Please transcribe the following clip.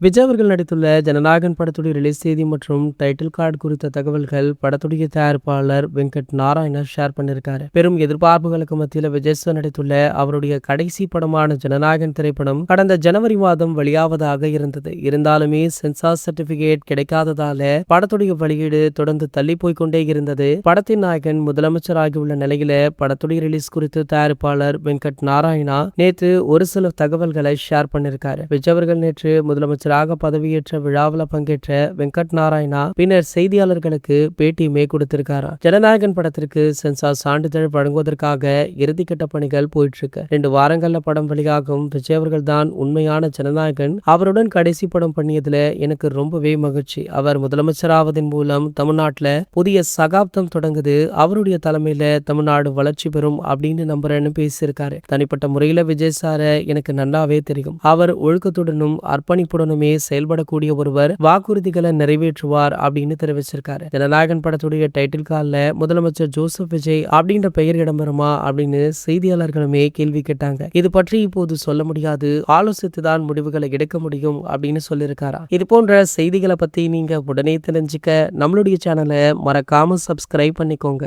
விஜய் அவர்கள் நடித்துள்ள ஜனநாயகன் படத்துடைய ரிலீஸ் தேதி மற்றும் டைட்டில் கார்டு குறித்த தகவல்கள் படத்துடைய தயாரிப்பாளர் வெங்கட் நாராயணா ஷேர் பண்ணியிருக்காரு. பெரும் எதிர்பார்ப்புகளுக்கு மத்தியில் விஜய் சார் நடித்துள்ள அவருடைய கடைசி படமான ஜனநாயகன் திரைப்படம் கடந்த ஜனவரி மாதம் வெளியாவதாக இருந்தது. இருந்தாலுமே சென்சார் சர்டிபிகேட் கிடைக்காததால படத்துடைய வெளியீடு தொடர்ந்து தள்ளி போய்கொண்டே இருந்தது. படத்தின் நாயகன் முதலமைச்சராகியுள்ள நிலையில படத்துடைய ரிலீஸ் குறித்து தயாரிப்பாளர் வெங்கட் நாராயணா நேற்று ஒரு சில தகவல்களை ஷேர் பண்ணியிருக்காரு. விஜய் அவர்கள் நேற்று முதலமைச்சர் பதவியேற்ற விழாவில் பங்கேற்ற வெங்கட் நாராயணா பின்னர் செய்தியாளர்களுக்கு பேட்டியுமே கொடுத்திருக்காரா. ஜனநாயகன் படத்திற்கு சென்சார் சான்றிதழ் வழங்குவதற்காக இறுதிக்கட்ட பணிகள் போயிட்டு இருக்கு. 2 வாரங்கள்ல படம் வெளியாகும். விஜய் அவர்கள் தான் உண்மையான ஜனநாயகன். அவருடன் கடைசி படம் பண்ணியதுல எனக்கு ரொம்பவே மகிழ்ச்சி. அவர் முதலமைச்சராவதன் மூலம் தமிழ்நாட்டுல புதிய சகாப்தம் தொடங்குது. அவருடைய தலைமையில தமிழ்நாடு வளர்ச்சி பெறும் அப்படின்னு நம்புறேன்னு பேசியிருக்காரு. தனிப்பட்ட முறையில விஜய் சார எனக்கு நல்லாவே தெரியும். அவர் ஒழுக்கத்துடனும் அர்ப்பணிப்புடனும் செயல்படக்கூடிய ஒருவர், வாக்குறுதிகளை நிறைவேற்றுவார் அப்படின்னு தெரிவிச்சிருக்காரு. ஜனநாயகன் படத்துடைய டைட்டில் கார்டுல முதலமைச்சர் ஜோசப் விஜய் அப்படின்ற பெயர் இடம்பெறுமா அப்படின்னு செய்தியாளர்களுமே கேள்வி கேட்டாங்க. இது பற்றி இப்போது சொல்ல முடியாது, ஆலோசித்துதான் முடிவுகளை எடுக்க முடியும் அப்படின்னு சொல்லியிருக்காரா. இது போன்ற செய்திகளை பத்தி நீங்க உடனே தெரிஞ்சுக்க நம்மளுடைய சேனலை மறக்காம சப்ஸ்கிரைப் பண்ணிக்கோங்க.